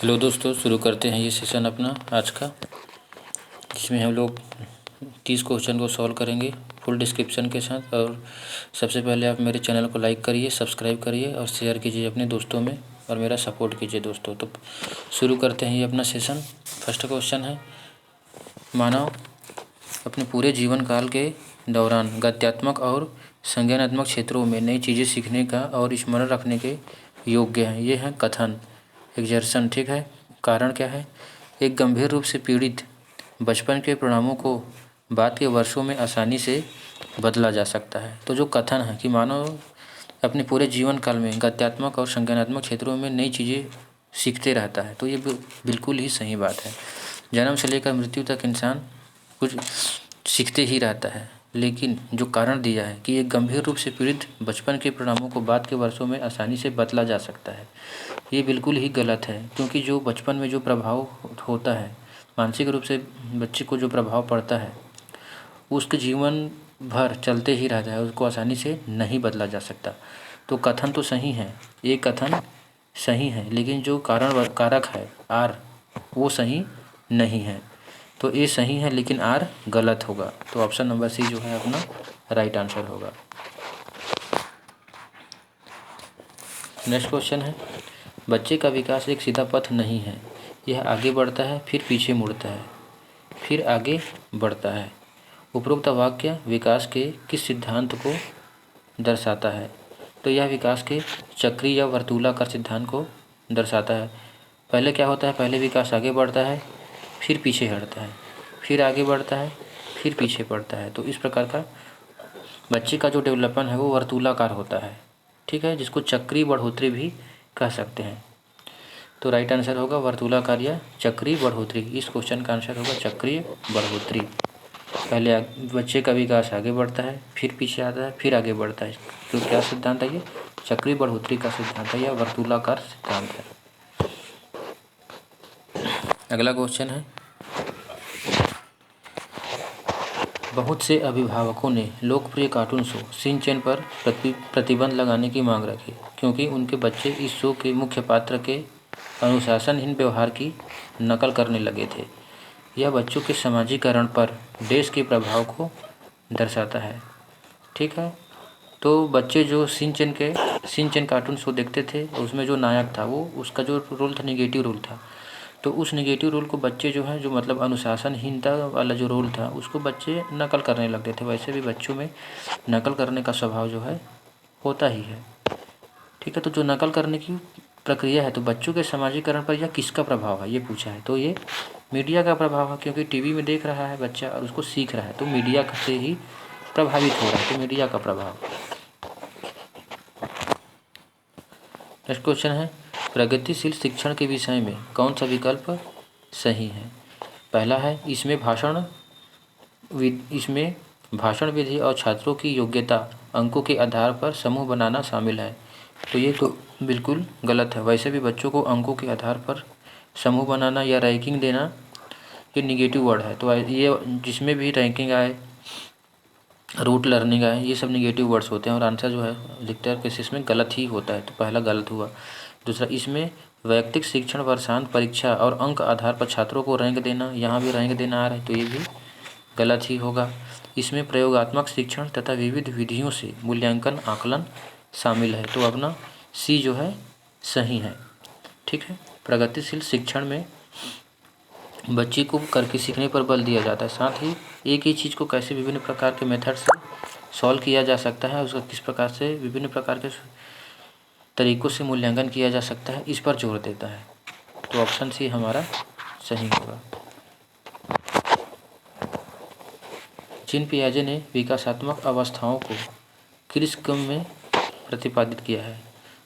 Hello दोस्तों, शुरू करते हैं ये सेशन अपना आज का, जिसमें हम लोग 30 क्वेश्चन को सॉल्व करेंगे फुल डिस्क्रिप्शन के साथ। और सबसे पहले आप मेरे चैनल को लाइक करिए, सब्सक्राइब करिए और शेयर कीजिए अपने दोस्तों में और मेरा सपोर्ट कीजिए दोस्तों। तो शुरू करते हैं ये अपना सेशन। फर्स्ट क्वेश्चन है, मानव अपने पूरे जीवन काल के दौरान गद्यात्मक और संज्ञानात्मक क्षेत्रों में नई चीज़ें सीखने का और स्मरण रखने के योग्य हैं। ये है कथन, एग्जर्शन। ठीक है, कारण क्या है? एक गंभीर रूप से पीड़ित बचपन के परिणामों को बाद के वर्षों में आसानी से बदला जा सकता है। तो जो कथन है कि मानव अपने पूरे जीवन काल में गद्यात्मक और संज्ञानात्मक क्षेत्रों में नई चीज़ें सीखते रहता है, तो ये बिल्कुल ही सही बात है। जन्म से लेकर मृत्यु तक इंसान कुछ सीखते ही रहता है, लेकिन जो कारण दिया है कि एक गंभीर रूप से पीड़ित बचपन के परिणामों को बाद के वर्षों में आसानी से बदला जा सकता है, ये बिल्कुल ही गलत है। क्योंकि जो बचपन में जो प्रभाव होता है, मानसिक रूप से बच्चे को जो प्रभाव पड़ता है, उसके जीवन भर चलते ही रहता है, उसको आसानी से नहीं बदला जा सकता। तो कथन तो सही है, ये कथन सही है, लेकिन जो कारक है आर, वो सही नहीं है। तो ए सही है लेकिन आर गलत होगा। तो ऑप्शन नंबर सी जो है अपना राइट आंसर होगा। नेक्स्ट क्वेश्चन है, बच्चे का विकास एक सीधा पथ नहीं है। यह आगे बढ़ता है, फिर पीछे मुड़ता है, फिर आगे बढ़ता है। उपरोक्त वाक्य विकास के किस सिद्धांत को दर्शाता है? तो यह विकास के चक्रीय या वर्तुलाकार सिद्धांत को दर्शाता है। पहले क्या होता है? पहले विकास आगे बढ़ता है, फिर पीछे हटता है, फिर आगे बढ़ता है, फिर पीछे पड़ता है। तो इस प्रकार का बच्चे का जो डेवलपमेंट है वो वर्तुलाकार होता है। ठीक है, जिसको चक्रीय बढ़ोतरी भी कह सकते हैं। तो राइट आंसर होगा वर्तुलाकार या चक्रीय बढ़ोतरी। इस क्वेश्चन का आंसर होगा चक्रीय बढ़ोतरी। पहले बच्चे का विकास आगे बढ़ता है, फिर पीछे आता है, फिर आगे बढ़ता है। तो क्या सिद्धांत है ये? चक्रीय बढ़ोतरी का सिद्धांत है या वर्तुलाकार सिद्धांत है। अगला क्वेश्चन है, बहुत से अभिभावकों ने लोकप्रिय कार्टून शो शिन चैन पर प्रतिबंध लगाने की मांग रखी, क्योंकि उनके बच्चे इस शो के मुख्य पात्र के अनुशासनहीन व्यवहार की नकल करने लगे थे। यह बच्चों के समाजीकरण पर देश के प्रभाव को दर्शाता है। ठीक है, तो बच्चे जो शिन चैन कार्टून शो देखते थे, उसमें जो नायक था वो उसका जो रोल था निगेटिव रोल था। तो उस निगेटिव रोल को बच्चे जो है, जो मतलब अनुशासनहीनता वाला जो रोल था, उसको बच्चे नकल करने लगते थे। वैसे भी बच्चों में नकल करने का स्वभाव जो है होता ही है। ठीक है, तो जो नकल करने की प्रक्रिया है, तो बच्चों के समाजीकरण पर यह किसका प्रभाव है ये पूछा है। तो ये मीडिया का प्रभाव है, क्योंकि टीवी में देख रहा है बच्चा और उसको सीख रहा है, तो मीडिया से ही प्रभावित हो रहा है। तो मीडिया का प्रभाव। नेक्स्ट क्वेश्चन है, प्रगतिशील शिक्षण के विषय में कौन सा विकल्प सही है? पहला है, इसमें भाषण विधि और छात्रों की योग्यता अंकों के आधार पर समूह बनाना शामिल है। तो ये तो बिल्कुल गलत है। वैसे भी बच्चों को अंकों के आधार पर समूह बनाना या रैंकिंग देना ये निगेटिव वर्ड है। तो ये जिसमें भी रैंकिंग आए, रूट लर्निंग आए, ये सब निगेटिव वर्ड्स होते हैं और आंसर जो है अधिकतर केसेस में गलत ही होता है। तो पहला गलत हुआ। दूसरा, इसमें वैयक्तिक शिक्षण, वर्षांत परीक्षा और अंक आधार पर छात्रों को रैंक देना, यहाँ भी रैंक देना आ रहा है, तो ये भी गलत ही होगा। इसमें प्रयोगात्मक शिक्षण तथा विविध विधियों से मूल्यांकन आकलन शामिल है। तो अपना सी जो है सही है। ठीक है, प्रगतिशील शिक्षण में बच्चे को करके सीखने पर बल दिया जाता है, साथ ही एक ही चीज़ को कैसे विभिन्न प्रकार के मेथड से सॉल्व किया जा सकता है, उसका किस प्रकार से विभिन्न प्रकार के तरीक़ों से मूल्यांकन किया जा सकता है, इस पर जोर देता है। तो ऑप्शन सी हमारा सही होगा। जीन पियाजे ने विकासात्मक अवस्थाओं को किस क्रम में प्रतिपादित किया है?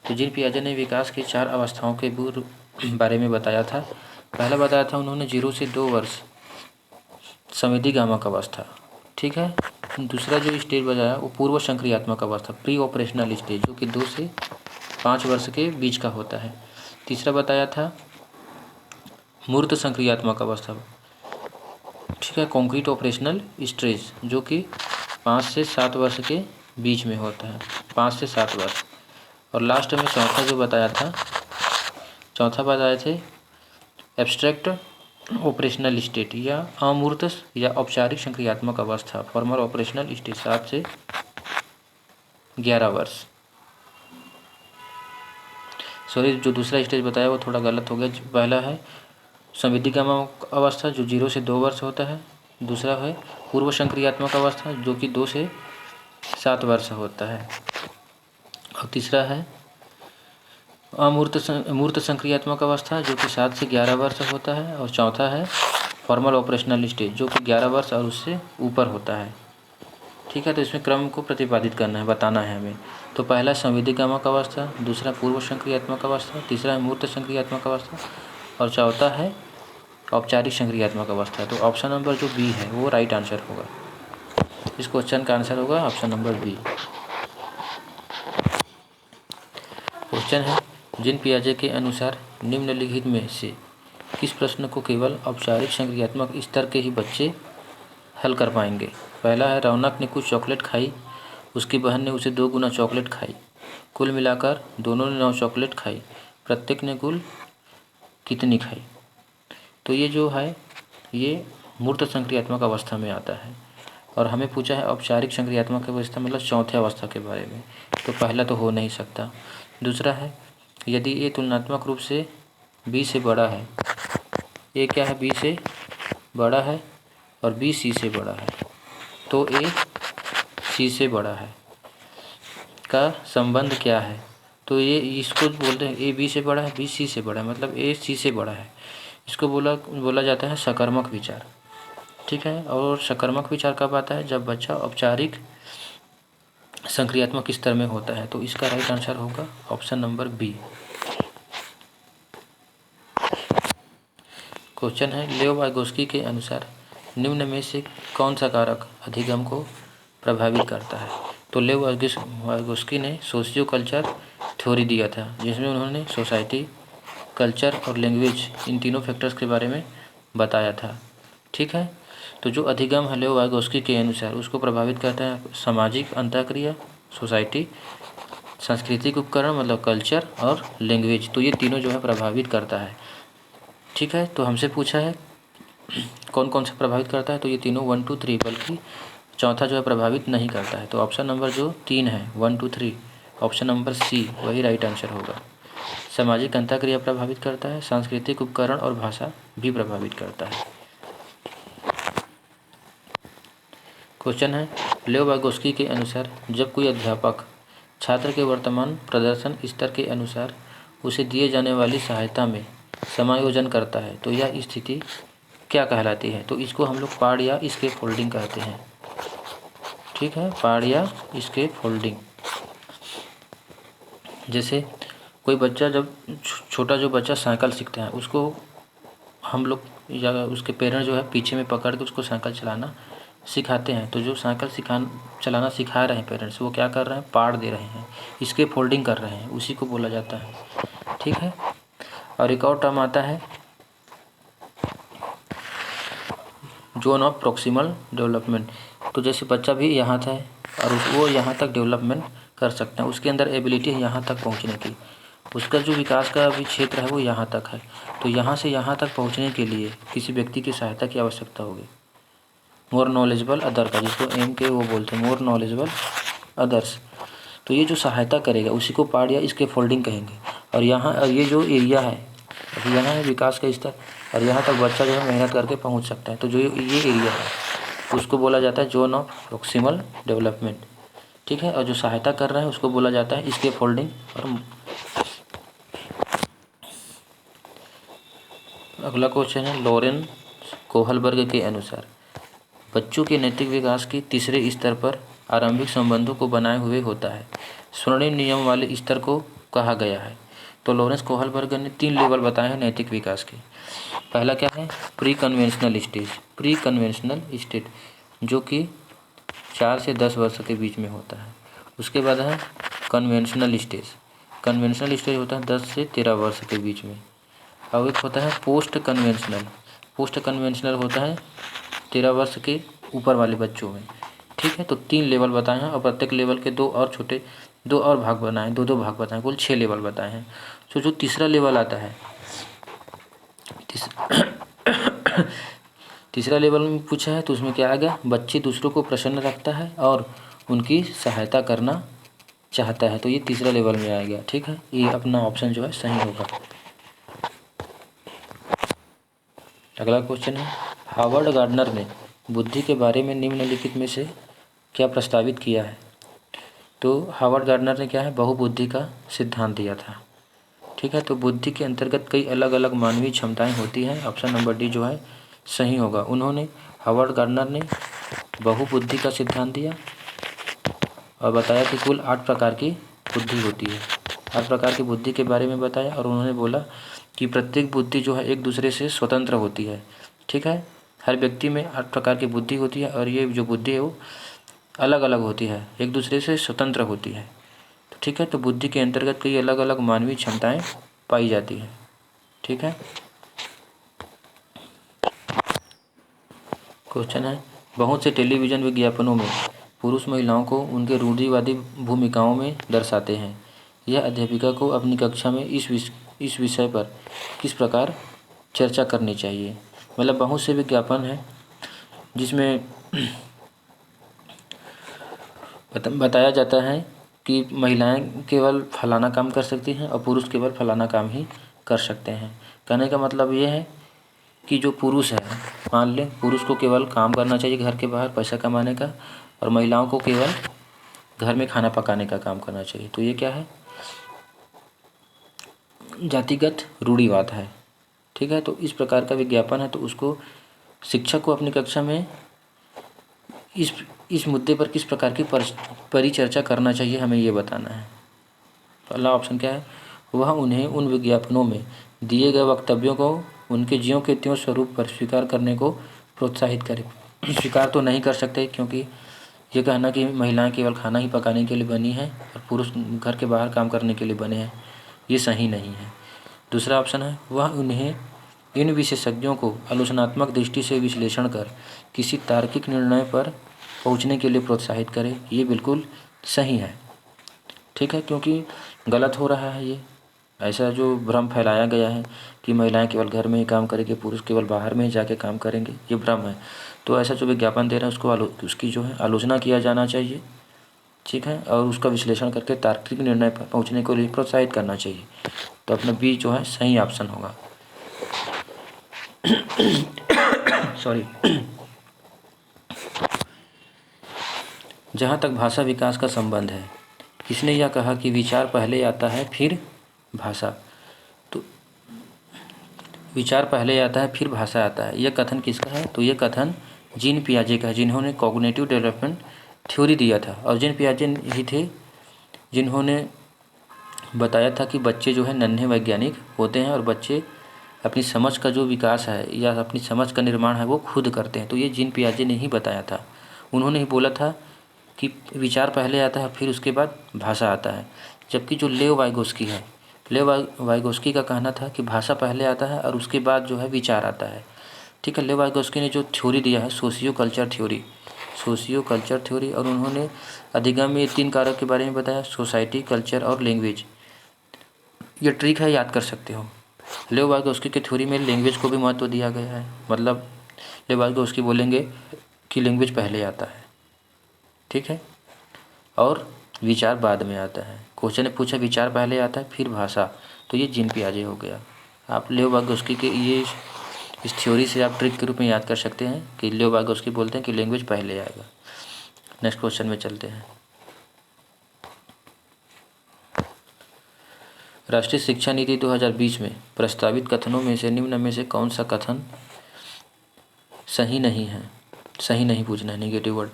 तो जीन पियाजे ने विकास की 4 अवस्थाओं के बारे में बताया था। पहला बताया था उन्होंने 0 से 2 वर्ष संवेदीगामक अवस्था। ठीक है, दूसरा जो स्टेज बताया वो पूर्व संक्रियात्मक अवस्था, प्री ऑपरेशनल स्टेज, जो कि 2 से 5 वर्ष के बीच का होता है। तीसरा बताया था मूर्त संक्रियात्मक अवस्था। ठीक है, कॉन्क्रीट ऑपरेशनल स्टेज, जो कि 5 से 7 वर्ष के बीच में होता है, 5 से 7 वर्ष। और लास्ट में चौथा बताए थे एब्स्ट्रैक्ट ऑपरेशनल स्टेट या अमूर्त या औपचारिक संक्रियात्मक अवस्था, फॉर्मल ऑपरेशनल स्टेट 7 से 11 वर्ष। सॉरी, जो दूसरा स्टेज बताया वो थोड़ा गलत हो गया। पहला है संवेदीगामक अवस्था जो 0 से 2 वर्ष होता है। दूसरा है पूर्व संक्रियात्मक अवस्था जो कि 2 से 7 वर्ष होता है। और तीसरा है मूर्त संक्रियात्मक अवस्था जो कि 7 से 11 वर्ष होता है। और चौथा है फॉर्मल ऑपरेशनल स्टेज जो कि 11 वर्ष और उससे ऊपर होता है। ठीक है, तो इसमें क्रम को प्रतिपादित करना है, बताना है हमें। तो पहला संवेदीगामक अवस्था, दूसरा पूर्व संक्रियात्मक अवस्था, तीसरा है मूर्त संक्रियात्मक अवस्था और चौथा है औपचारिक संक्रियात्मक अवस्था। तो ऑप्शन नंबर जो बी है वो राइट आंसर होगा। इस क्वेश्चन का आंसर होगा ऑप्शन नंबर बी। क्वेश्चन है जिन पियाजे के अनुसार निम्नलिखित में से किस प्रश्न को केवल औपचारिक संक्रियात्मक स्तर के ही बच्चे हल कर पाएंगे। पहला है रौनक ने कुछ चॉकलेट खाई, उसकी बहन ने उसे 2 गुना चॉकलेट खाई, कुल मिलाकर दोनों ने 9 चॉकलेट खाई, प्रत्येक ने कुल कितनी खाई। तो ये जो है ये मूर्त संक्रियात्मक अवस्था में आता है। और हमें पूछा है औपचारिक संक्रियात्मक अवस्था मतलब चौथे अवस्था के बारे में। तो पहला तो हो नहीं सकता। दूसरा है यदि ए तुलनात्मक रूप से बी से बड़ा है, ए क्या है बी से बड़ा है और बी सी से बड़ा है, तो ए सी से बड़ा है का संबंध क्या है। तो ये इसको बोलते हैं ए बी से बड़ा है, बी सी से बड़ा है, मतलब ए सी से बड़ा है। इसको बोला जाता है सकर्मक विचार। ठीक है, और सकर्मक विचार कब आता है, जब बच्चा औपचारिक संक्रियात्मक स्तर में होता है। तो इसका राइट आंसर होगा ऑप्शन नंबर बी। क्वेश्चन है लेओ वाइगोस्की के अनुसार निम्न में से कौन सा कारक अधिगम को प्रभावित करता है। तो लेओ वाइगोस्की ने सोशियो कल्चर थ्योरी दिया था जिसमें उन्होंने सोसाइटी, कल्चर और लैंग्वेज इन तीनों फैक्टर्स के बारे में बताया था। ठीक है, तो जो अधिगम है लेओ वाइगोस्की के अनुसार उसको प्रभावित करता है सामाजिक अंतःक्रिया, सोसाइटी, सांस्कृतिक उपकरण मतलब कल्चर और लैंग्वेज। तो ये तीनों जो है प्रभावित करता है। ठीक है, तो हमसे पूछा है कौन कौन सा प्रभावित करता है, तो ये तीनों 1 2 3, बल्कि चौथा जो है प्रभावित नहीं करता है। तो ऑप्शन नंबर जो 3 है 1 2 3, ऑप्शन नंबर सी वही राइट आंसर होगा। सामाजिक अंतःक्रिया प्रभावित करता है, सांस्कृतिक उपकरण और भाषा भी प्रभावित करता है। क्वेश्चन है लेओ वाइगोस्की के अनुसार जब कोई अध्यापक छात्र के वर्तमान प्रदर्शन स्तर के अनुसार उसे दिए जाने वाली सहायता में समायोजन करता है तो यह स्थिति क्या कहलाती है। तो इसको हम लोग पार्ट या स्केप फोल्डिंग कहते हैं। ठीक है, पार्ट या स्केप फोल्डिंग। जैसे कोई बच्चा जब छोटा जो बच्चा साइकिल सीखता है उसको हम लोग या उसके पेरेंट्स जो है पीछे में पकड़ के उसको साइकिल चलाना सिखाते हैं। तो जो साइकिल चलाना सिखा रहे हैं पेरेंट्स वो क्या कर रहे हैं, पार्ट दे रहे हैं, इसके फोल्डिंग कर रहे हैं, उसी को बोला जाता है। ठीक है, और एक और टर्म आता है जोन ऑफ प्रॉक्सिमल डेवलपमेंट। तो जैसे बच्चा भी यहाँ था और वो यहाँ तक डेवलपमेंट कर सकता है, उसके अंदर एबिलिटी है यहाँ तक पहुँचने की, उसका जो विकास का भी क्षेत्र है वो यहाँ तक है। तो यहाँ से यहाँ तक पहुँचने के लिए किसी व्यक्ति की सहायता की आवश्यकता होगी, मोर नॉलेजेबल अदर का, जिसको एम के वो बोलते हैं मोर नॉलेजेबल अदर्स। तो ये जो सहायता करेगा उसी को पार्ट या इसके फोल्डिंग कहेंगे। और यहाँ ये जो एरिया है अभी यहाँ है विकास का स्तर और यहाँ तक बच्चा जो है मेहनत करके पहुँच सकता है। तो जो ये एरिया है उसको बोला जाता है जोन ऑफ प्रॉक्सिमल डेवलपमेंट। ठीक है, और जो सहायता कर रहा है उसको बोला जाता है इसके फोल्डिंग। और अगला क्वेश्चन है लॉरेंस कोहलबर्ग के अनुसार बच्चों के नैतिक विकास के तीसरे स्तर पर आरंभिक संबंधों को बनाए हुए होता है, स्वर्णिम नियम वाले स्तर को कहा गया है। तो लॉरेंस कोहलबर्ग ने 3 लेवल बताए हैं नैतिक विकास के। पहला क्या है, pre conventional stage, pre conventional stage जो कि 4 से 10 वर्ष के बीच में होता है। उसके बाद है कन्वेंशनल स्टेज, कन्वेंशनल स्टेज होता है 10 से 13 वर्ष के बीच में। और एक होता है पोस्ट कन्वेंशनल, पोस्ट कन्वेंशनल होता है 13 वर्ष के ऊपर वाले बच्चों में। ठीक है, तो 3 लेवल बताए हैं और प्रत्येक लेवल के 2 और भाग बनाए, 2 भाग बताए, कुल 6 लेवल बताए हैं। तो जो तीसरा लेवल आता है तीसरा लेवल में पूछा है तो उसमें क्या आ गया, बच्चे दूसरों को प्रसन्न रखता है और उनकी सहायता करना चाहता है, तो ये तीसरा लेवल में आ गया। ठीक है, ये अपना ऑप्शन जो है सही होगा। अगला क्वेश्चन है, हावर्ड गार्डनर ने बुद्धि के बारे में निम्नलिखित में से क्या प्रस्तावित किया है। तो हावर्ड गार्डनर ने क्या है, बहुबुद्धि का सिद्धांत दिया था। ठीक है, तो बुद्धि के अंतर्गत कई अलग अलग मानवीय क्षमताएं होती हैं, ऑप्शन नंबर डी जो है सही होगा। उन्होंने हावर्ड गार्डनर ने बहुबुद्धि का सिद्धांत दिया और बताया कि कुल 8 प्रकार की बुद्धि होती है। 8 प्रकार की बुद्धि के बारे में बताया और उन्होंने बोला कि प्रत्येक बुद्धि जो है एक दूसरे से स्वतंत्र होती है। ठीक है, हर व्यक्ति में 8 प्रकार की बुद्धि होती है और ये जो बुद्धि है वो अलग अलग होती है, एक दूसरे से स्वतंत्र होती है। तो ठीक है, तो बुद्धि के अंतर्गत कई अलग अलग मानवीय क्षमताएं पाई जाती है। ठीक है, क्वेश्चन है, बहुत से टेलीविज़न विज्ञापनों में पुरुष महिलाओं को उनके रूढ़िवादी भूमिकाओं में दर्शाते हैं। यह अध्यापिका को अपनी कक्षा में इस विषय पर किस प्रकार चर्चा करनी चाहिए। मतलब बहुत से विज्ञापन हैं जिसमें बताया जाता है कि महिलाएं केवल फलाना काम कर सकती हैं और पुरुष केवल फलाना काम ही कर सकते हैं। कहने का मतलब ये है कि जो पुरुष है, मान लें पुरुष को केवल काम करना चाहिए घर के बाहर पैसा कमाने का, और महिलाओं को केवल घर में खाना पकाने का काम करना चाहिए। तो ये क्या है, जातिगत रूढ़िवाद है। ठीक है, तो इस प्रकार का विज्ञापन है, तो उसको शिक्षक को अपनी कक्षा में इस मुद्दे पर किस प्रकार की परिचर्चा करना चाहिए, हमें ये बताना है। पहला ऑप्शन क्या है, वह उन्हें उन विज्ञापनों में दिए गए वक्तव्यों को उनके ज्यों के त्यों स्वरूप पर स्वीकार करने को प्रोत्साहित करे। स्वीकार तो नहीं कर सकते, क्योंकि ये कहना कि महिलाएं केवल खाना ही पकाने के लिए बनी हैं और पुरुष घर के बाहर काम करने के लिए बने हैं, ये सही नहीं है। दूसरा ऑप्शन है, वह उन्हें इन विशेषज्ञों को आलोचनात्मक दृष्टि से विश्लेषण कर किसी तार्किक निर्णय पर पहुंचने के लिए प्रोत्साहित करे, ये बिल्कुल सही है। ठीक है, क्योंकि गलत हो रहा है ये, ऐसा जो भ्रम फैलाया गया है कि महिलाएं केवल घर में ही काम करेंगे, पुरुष केवल बाहर में ही जाके काम करेंगे, ये भ्रम है। तो ऐसा जो विज्ञापन दे रहा है उसको उसकी जो है आलोचना किया जाना चाहिए। ठीक है, और उसका विश्लेषण करके तार्किक निर्णय पर पहुंचने के लिए प्रोत्साहित करना चाहिए। तो अपना बी जो है सही ऑप्शन होगा। सॉरी। जहाँ तक भाषा विकास का संबंध है, किसने यह कहा कि विचार पहले आता है फिर भाषा। तो विचार पहले आता है फिर भाषा आता है, यह कथन किसका है। तो यह कथन जीन पियाजे का है, जिन्होंने कॉग्निटिव डेवलपमेंट थ्योरी दिया था। और जीन पियाजे ही थे जिन्होंने बताया था कि बच्चे जो है नन्हे वैज्ञानिक होते हैं और बच्चे अपनी समझ का जो विकास है या अपनी समझ का निर्माण है वो खुद करते हैं। तो ये जीन पियाजे ने ही बताया था। उन्होंने ही बोला था कि विचार पहले आता है फिर उसके बाद भाषा आता है। जबकि जो लेव वाइगोस्की है, लेव वाइगोस्की का कहना था कि भाषा पहले आता है और उसके बाद जो है विचार आता है। ठीक है, लेव वाइगोस्की ने जो थ्योरी दिया है सोशियो कल्चर थ्योरी, और उन्होंने अधिगम में 3 कारक के बारे में बताया, सोसाइटी, कल्चर और लैंग्वेज। ये ट्रिक है, याद कर सकते हो। लेव वाइगोस्की के थ्योरी में लैंग्वेज को भी महत्व दिया गया है, मतलब लेव वाइगोस्की बोलेंगे कि लैंग्वेज पहले आता है। ठीक है, और विचार बाद में आता है। क्वेश्चन ने पूछा विचार पहले आता है फिर भाषा, तो ये जीन पियाजे हो गया। आप लेव वाइगोस्की के ये इस थ्योरी से आप ट्रिक के रूप में याद कर सकते हैं कि लेव वाइगोस्की बोलते हैं कि लैंग्वेज पहले आएगा। नेक्स्ट क्वेश्चन में चलते हैं। राष्ट्रीय शिक्षा नीति 2020 में प्रस्तावित कथनों में से निम्न में से कौन सा कथन सही नहीं है। सही नहीं पूछना है, नेगेटिव वर्ड।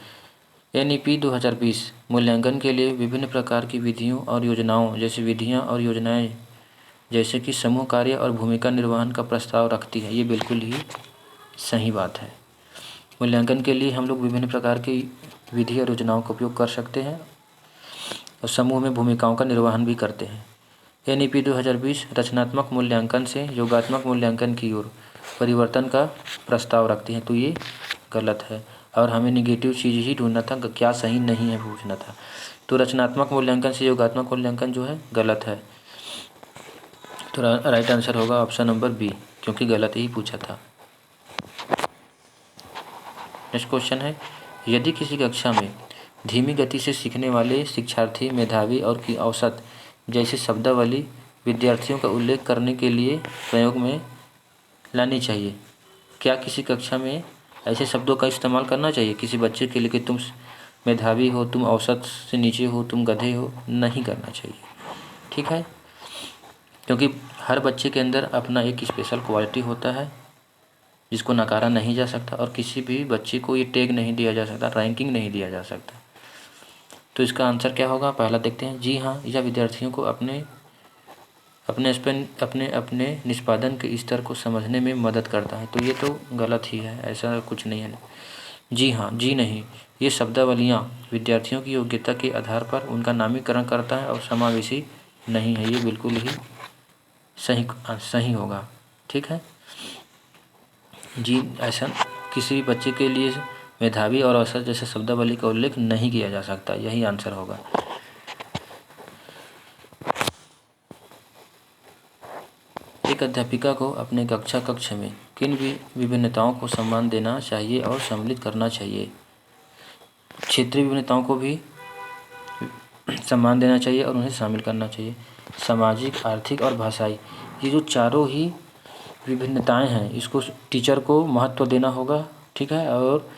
NEP 2020 मूल्यांकन के लिए विभिन्न प्रकार की विधियों और योजनाओं जैसे कि समूह कार्य और भूमिका निर्वहन का प्रस्ताव रखती है। ये बिल्कुल ही सही बात है। मूल्यांकन के लिए हम लोग विभिन्न प्रकार की विधि और योजनाओं का उपयोग कर सकते हैं और समूह में भूमिकाओं का निर्वहन भी करते हैं। NEP 2020 रचनात्मक मूल्यांकन से योगात्मक मूल्यांकन की ओर परिवर्तन का प्रस्ताव रखती है। तो ये गलत है और हमें निगेटिव चीज़ ही ढूंढना था, क्या सही नहीं है पूछना था। तो रचनात्मक मूल्यांकन से योगात्मक मूल्यांकन जो है गलत है। तो राइट आंसर होगा ऑप्शन नंबर बी। क्योंकि गलत ही पूछा था। नेक्स्ट क्वेश्चन है, यदि किसी कक्षा में धीमी गति से सीखने वाले शिक्षार्थी, मेधावी और की औसत जैसी शब्दावली विद्यार्थियों का उल्लेख करने के लिए प्रयोग में लानी चाहिए, क्या किसी कक्षा में ऐसे शब्दों का इस्तेमाल करना चाहिए किसी बच्चे के लिए कि तुम मेधावी हो, तुम औसत से नीचे हो, तुम गधे हो? नहीं करना चाहिए। ठीक है, क्योंकि हर बच्चे के अंदर अपना एक स्पेशल क्वालिटी होता है जिसको नकारा नहीं जा सकता, और किसी भी बच्चे को ये टैग नहीं दिया जा सकता, रैंकिंग नहीं दिया जा सकता। तो इसका आंसर क्या होगा? पहला देखते हैं। जी हाँ, यह विद्यार्थियों को अपने अपने निष्पादन के स्तर को समझने में मदद करता है। तो ये तो गलत ही है, ऐसा कुछ नहीं है। जी हाँ, जी नहीं, ये शब्दावलियाँ विद्यार्थियों की योग्यता के आधार पर उनका नामीकरण करता है और समावेशी नहीं है। ये बिल्कुल ही सही होगा। ठीक है, जी ऐसा किसी बच्चे के लिए मेधावी और औसत जैसे शब्दावली का उल्लेख नहीं किया जा सकता, यही आंसर होगा। एक अध्यापिका को अपने कक्ष में किन विभिन्नताओं को सम्मान देना चाहिए और सम्मिलित करना चाहिए? क्षेत्रीय विभिन्नताओं को भी सम्मान देना चाहिए और उन्हें शामिल करना चाहिए। सामाजिक, आर्थिक और भाषाई, ये जो चारों ही विभिन्नताएं हैं, इसको टीचर को महत्व देना होगा। ठीक है, और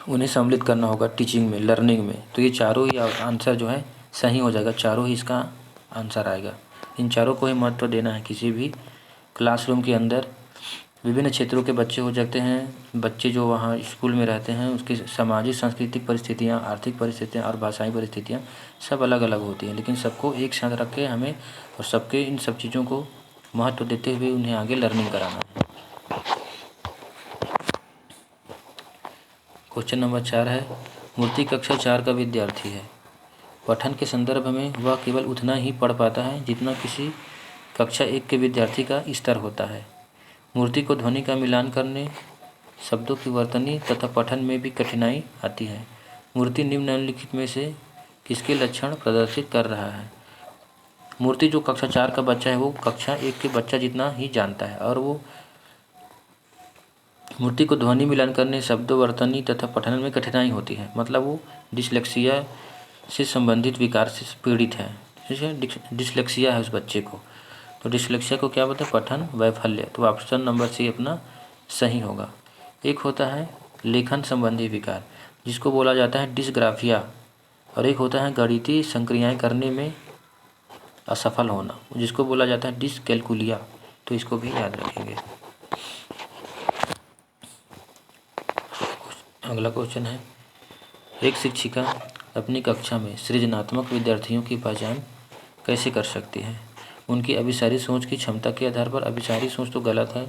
उन्हें सम्मिलित करना होगा टीचिंग में, लर्निंग में। तो ये चारों ही आंसर जो है सही हो जाएगा, चारों ही इसका आंसर आएगा। इन चारों को ही महत्व देना है। किसी भी क्लासरूम के अंदर विभिन्न क्षेत्रों के बच्चे हो सकते हैं, बच्चे जो वहाँ स्कूल में रहते हैं उसकी सामाजिक सांस्कृतिक परिस्थितियाँ, आर्थिक परिस्थितियाँ और भाषाई परिस्थितियाँ सब अलग अलग होती हैं, लेकिन सबको एक साथ रख के हमें और सबके इन सब चीज़ों को महत्व देते हुए उन्हें आगे लर्निंग कराना है। क्वेश्चन नंबर 4 है, मूर्ति कक्षा 4 का विद्यार्थी है। पठन के संदर्भ में वह केवल उतना ही पढ़ पाता है जितना किसी कक्षा 1 के विद्यार्थी का स्तर होता है। मूर्ति को ध्वनि का मिलान करने, शब्दों की वर्तनी तथा पठन में भी कठिनाई आती है। मूर्ति निम्नलिखित में से किसके लक्षण प्रदर्शित कर रहा है? मूर्ति जो कक्षा 4 का बच्चा है वो कक्षा 1 के बच्चा जितना ही जानता है, और वो मूर्ति को ध्वनि मिलान करने, शब्द वर्तनी तथा पठन में कठिनाई होती है। मतलब वो डिसलेक्सिया से संबंधित विकार से पीड़ित है। डिसलेक्सिया है उस बच्चे को। तो डिसलेक्सिया को क्या बोलते हैं? पठन वैफल्य। तो ऑप्शन नंबर सी अपना सही होगा। एक होता है लेखन संबंधी विकार जिसको बोला जाता है डिसग्राफिया, और एक होता है गणितीय संक्रियाएं करने में असफल होना जिसको बोला जाता है डिसकैलकुलिया। तो इसको भी याद रखेंगे। अगला क्वेश्चन है, एक शिक्षिका अपनी कक्षा में सृजनात्मक विद्यार्थियों की पहचान कैसे कर सकती है? उनकी अभिसारी सोच की क्षमता के आधार पर। अभिसारी सोच तो गलत है।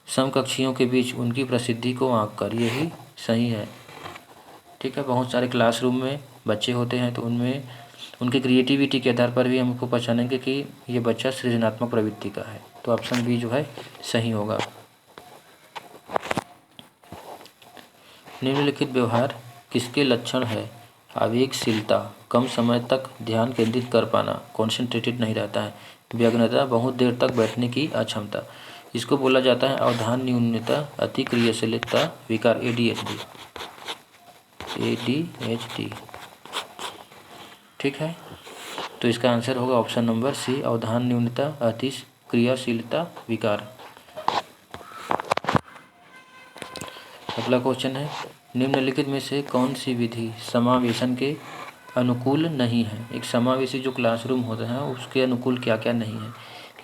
समकक्षियों के बीच उनकी प्रसिद्धि को आंक कर, यही सही है। ठीक है, बहुत सारे क्लासरूम में बच्चे होते हैं तो उनमें उनकी क्रिएटिविटी के आधार पर भी हमको पहचानेंगे कि ये बच्चा सृजनात्मक प्रवृत्ति का है। तो ऑप्शन बी जो है सही होगा। निम्नलिखित व्यवहार किसके लक्षण है? आवेगशीलता, कम समय तक ध्यान केंद्रित कर पाना, कॉन्सेंट्रेटेड नहीं रहता है, व्यग्रता, बहुत देर तक बैठने की अक्षमता। इसको बोला जाता है अवधान न्यूनता, अति क्रियाशीलता विकार, ADHD। ठीक है, तो इसका आंसर होगा ऑप्शन नंबर सी, अवधान न्यूनता, अति क्रियाशीलता विकार। अगला क्वेश्चन है, निम्नलिखित में से कौन सी विधि समावेशन के अनुकूल नहीं है? एक समावेशी जो क्लासरूम होता है उसके अनुकूल क्या क्या नहीं है?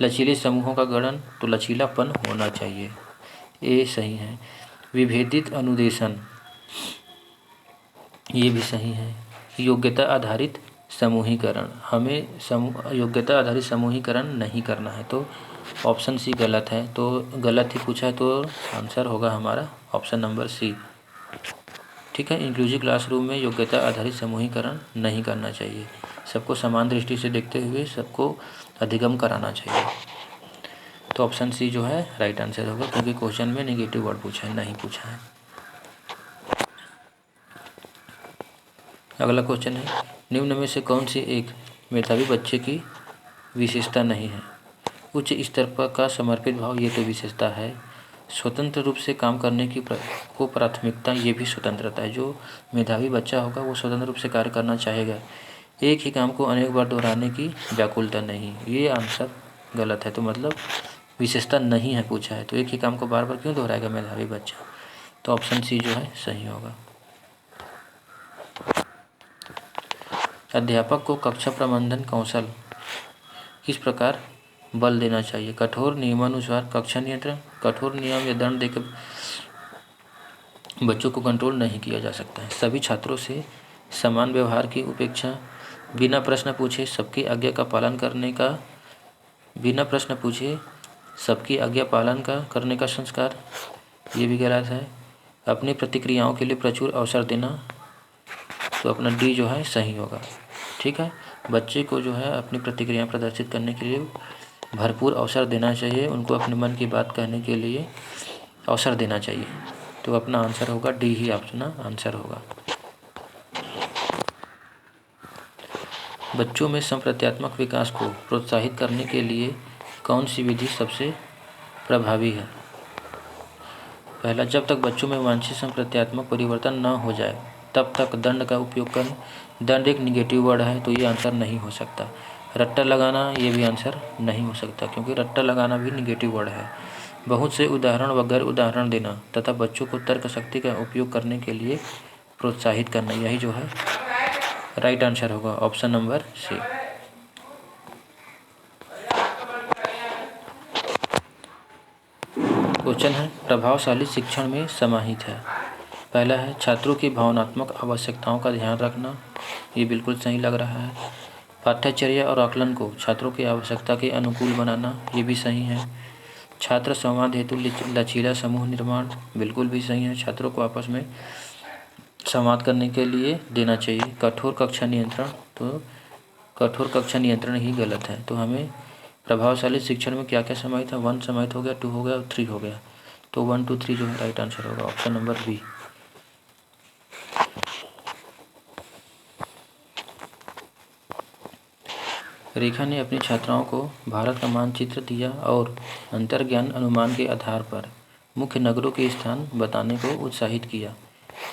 लचीले समूहों का गठन, तो लचीलापन होना चाहिए, ये सही है। विभेदित अनुदेशन, ये भी सही है। योग्यता आधारित समूहीकरण, हमें योग्यता आधारित समूहीकरण नहीं करना है, तो ऑप्शन सी गलत है। तो गलत ही पूछा है तो आंसर होगा हमारा ऑप्शन नंबर सी। ठीक है, इंक्लूसिव क्लासरूम में योग्यता आधारित समूहीकरण नहीं करना चाहिए। सबको समान दृष्टि से देखते हुए सबको अधिगम कराना चाहिए। तो ऑप्शन सी जो है राइट आंसर होगा, क्योंकि क्वेश्चन में नेगेटिव वर्ड पूछा है, नहीं पूछा है। अगला क्वेश्चन है, निम्न में से कौन सी एक मेधावी बच्चे की विशेषता नहीं है? उच्च स्तर पर का समर्पित भाव ये तो विशेषता है। स्वतंत्र रूप से काम करने की को प्राथमिकता, ये भी स्वतंत्रता है। जो मेधावी बच्चा होगा वो स्वतंत्र रूप से कार्य करना चाहेगा। एक ही काम को अनेक बार दोहराने की व्याकुलता नहीं, ये आंसर गलत है। तो मतलब विशेषता नहीं है पूछा है, तो एक ही काम को बार बार क्यों दोहराएगा मेधावी बच्चा। तो ऑप्शन सी जो है सही होगा। अध्यापक को कक्षा प्रबंधन कौशल किस प्रकार बल देना चाहिए। कठोर नियमानुसार कक्षा नियंत्रण, कठोर नियम या दंड देकर बच्चों को कंट्रोल नहीं किया जा सकता है। सभी छात्रों से समान व्यवहार की उपेक्षा, बिना प्रश्न पूछे सबकी आज्ञा का पालन करने का, बिना प्रश्न पूछे सबकी आज्ञा पालन का करने का संस्कार, ये भी गलत है। अपनी प्रतिक्रियाओं के लिए प्रचुर अवसर देना, तो अपना डी जो है सही होगा। ठीक है, बच्चे को जो है अपनी प्रतिक्रिया प्रदर्शित करने के लिए भरपूर अवसर देना चाहिए, उनको अपने मन की बात कहने के लिए अवसर देना चाहिए। तो अपना आंसर होगा डी ही अपना आंसर होगा। बच्चों में संप्रत्यात्मक विकास को प्रोत्साहित करने के लिए कौन सी विधि सबसे प्रभावी है। पहला, जब तक बच्चों में वांछित संप्रत्यात्मक परिवर्तन न हो जाए तब तक दंड का उपयोग करें। दंड एक निगेटिव वर्ड है, तो ये आंसर नहीं हो सकता। रट्टा लगाना, ये भी आंसर नहीं हो सकता, क्योंकि रट्टा लगाना भी निगेटिव वर्ड है। बहुत से उदाहरण व गैर उदाहरण देना तथा बच्चों को तर्क शक्ति का उपयोग करने के लिए प्रोत्साहित करना, यही जो है राइट आंसर होगा। Option number C. क्वेश्चन है, प्रभावशाली शिक्षण में समाहित है। पहला है छात्रों की भावनात्मक आवश्यकताओं का ध्यान रखना, ये बिल्कुल सही लग रहा है। पाठ्यचर्या और आकलन को छात्रों की आवश्यकता के अनुकूल बनाना, ये भी सही है। छात्र संवाद हेतु लचीला समूह निर्माण, बिल्कुल भी सही है। छात्रों को आपस में संवाद करने के लिए देना चाहिए। कठोर कक्षा नियंत्रण, तो कठोर कक्षा नियंत्रण ही गलत है। तो हमें प्रभावशाली शिक्षण में क्या क्या समाहित है, 1 समाहित हो गया, 2 हो गया और 3 हो गया। तो 1, 2, 3 जो है राइट आंसर होगा। Option number B. रेखा ने अपनी छात्राओं को भारत का मानचित्र दिया और अंतर्ज्ञान अनुमान के आधार पर मुख्य नगरों के स्थान बताने को उत्साहित किया।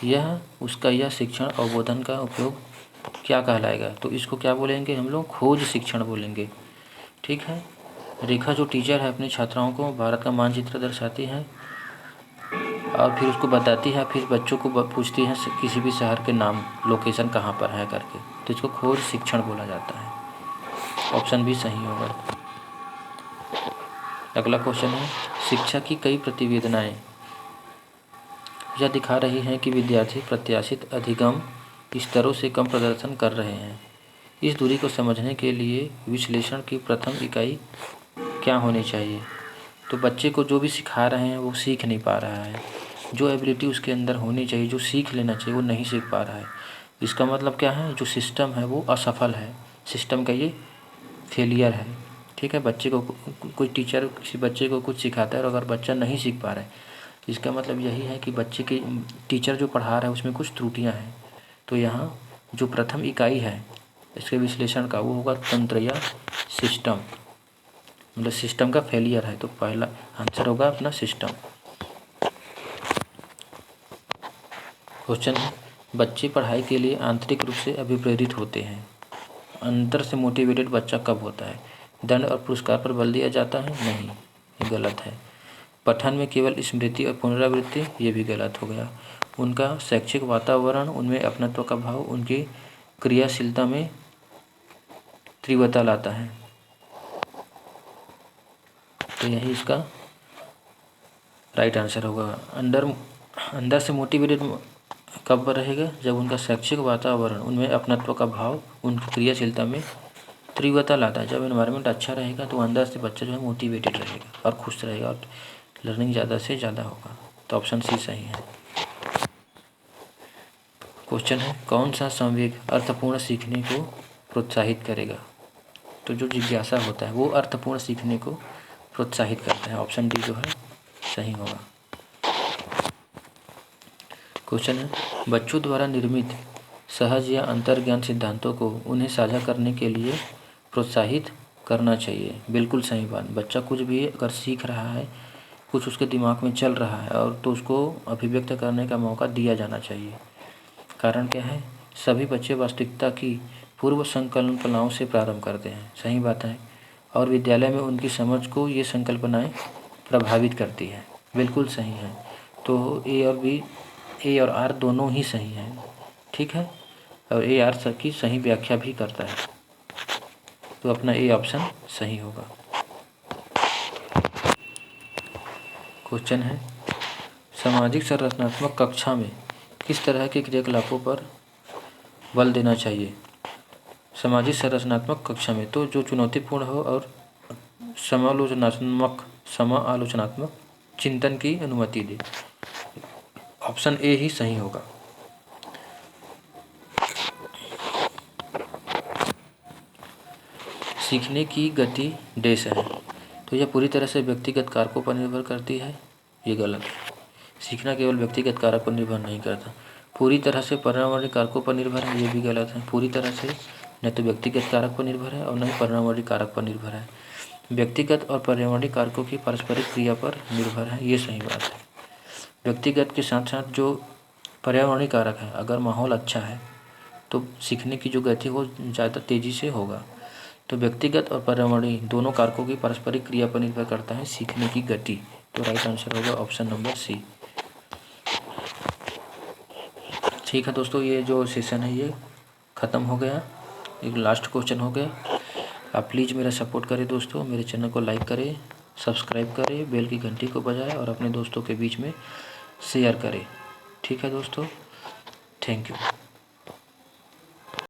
यह शिक्षण अवबोधन का उपयोग क्या कहलाएगा। तो इसको क्या बोलेंगे हम लोग, खोज शिक्षण बोलेंगे। ठीक है, रेखा जो टीचर है अपनी छात्राओं को भारत का मानचित्र दर्शाती है और फिर उसको बताती है, फिर बच्चों को पूछती है किसी भी शहर के नाम, लोकेशन कहाँ पर है करके, तो इसको खोज शिक्षण बोला जाता है। ऑप्शन भी सही होगा। अगला क्वेश्चन है, शिक्षा की कई प्रतिवेदनाएं यह दिखा रही हैं कि विद्यार्थी प्रत्याशित अधिगम स्तरों से कम प्रदर्शन कर रहे हैं। इस दूरी को समझने के लिए विश्लेषण की प्रथम इकाई क्या होनी चाहिए। तो बच्चे को जो भी सिखा रहे हैं वो सीख नहीं पा रहा है, जो एबिलिटी उसके अंदर होनी चाहिए, जो सीख लेना चाहिए, वो नहीं सीख पा रहा है। इसका मतलब क्या है, जो सिस्टम है वो असफल है, सिस्टम का ये फेलियर है। ठीक है, बच्चे को कोई टीचर किसी बच्चे को कुछ सिखाता है और अगर बच्चा नहीं सीख पा रहा है, इसका मतलब यही है कि बच्चे के टीचर जो पढ़ा रहा है उसमें कुछ त्रुटियां हैं। तो यहाँ जो प्रथम इकाई है इसके विश्लेषण का वो होगा तंत्र या सिस्टम, मतलब सिस्टम का फेलियर है। तो पहला आंसर होगा अपना सिस्टम। क्वेश्चन है, बच्चे पढ़ाई के लिए आंतरिक रूप से अभिप्रेरित होते हैं। अंदर से मोटिवेटेड बच्चा कब होता है। दंड और पुरस्कार पर बल दिया जाता है, नहीं, ये गलत है। पठन में केवल स्मृति और पुनरावृत्ति, ये भी गलत हो गया। उनका शैक्षिक वातावरण उनमें अपनत्व का भाव उनकी क्रियाशीलता में तीव्रता लाता है। तो यही इसका राइट आंसर होगा। अंदर से मोटिवेटेड कब रहेगा, जब उनका शैक्षिक वातावरण उनमें अपनत्व का भाव उनकी क्रियाशीलता में तीव्रता लाता है। जब एनवायरनमेंट अच्छा रहेगा तो अंदर से बच्चा जो है मोटिवेटेड रहेगा और खुश रहेगा और लर्निंग ज़्यादा से ज़्यादा होगा। तो ऑप्शन सी सही है। क्वेश्चन है, कौन सा संवेग अर्थपूर्ण सीखने को प्रोत्साहित करेगा। तो जो जिज्ञासा होता है वो अर्थपूर्ण सीखने को प्रोत्साहित करता है। ऑप्शन डी जो है सही होगा। क्वेश्चन है, बच्चों द्वारा निर्मित सहज या अंतर्ज्ञान सिद्धांतों को उन्हें साझा करने के लिए प्रोत्साहित करना चाहिए। बिल्कुल सही बात। बच्चा कुछ भी अगर सीख रहा है, कुछ उसके दिमाग में चल रहा है और तो उसको अभिव्यक्त करने का मौका दिया जाना चाहिए। कारण क्या है, सभी बच्चे वास्तविकता की पूर्व संकल्पनाओं से प्रारंभ करते हैं। सही बात है। और विद्यालय में उनकी समझ को ये संकल्पनाएं प्रभावित करती है। बिल्कुल सही है। तो ए और आर दोनों ही सही हैं। ठीक है। और ए आर की सही व्याख्या भी करता है, तो अपना ए ऑप्शन सही होगा। क्वेश्चन है, सामाजिक संरचनात्मक कक्षा में किस तरह के क्रियाकलापों पर बल देना चाहिए। सामाजिक संरचनात्मक कक्षा में तो जो चुनौतीपूर्ण हो और समालोचनात्मक चिंतन की अनुमति दे। ऑप्शन ए ही सही होगा। सीखने की गति डैश है, तो यह पूरी तरह से व्यक्तिगत कारकों पर निर्भर करती है। ये गलत है। सीखना केवल व्यक्तिगत कारक पर निर्भर नहीं करता, पूरी तरह से पर्यावरणीय कारकों पर निर्भर है। ये भी गलत है। पूरी तरह से न तो व्यक्तिगत कारक पर निर्भर है और न ही पर्यावरणीय कारक पर निर्भर है। व्यक्तिगत और पर्यावरणीय कारकों की पारस्परिक क्रिया पर निर्भर है। ये सही बात है। व्यक्तिगत के साथ साथ जो पर्यावरणीय कारक है, अगर माहौल अच्छा है तो सीखने की जो गति वो ज़्यादा तेज़ी से होगा। तो व्यक्तिगत और पर्यावरणीय दोनों कारकों की पारस्परिक क्रिया पर निर्भर करता है सीखने की गति। तो राइट आंसर होगा ऑप्शन नंबर सी। ठीक है दोस्तों, ये जो सेशन है ये ख़त्म हो गया। एक लास्ट क्वेश्चन हो गया। आप प्लीज़ मेरा सपोर्ट करें दोस्तों, मेरे चैनल को लाइक करें, सब्सक्राइब करें, बेल की घंटी को बजाएं और अपने दोस्तों के बीच में शेयर करें। ठीक है दोस्तों, थैंक यू।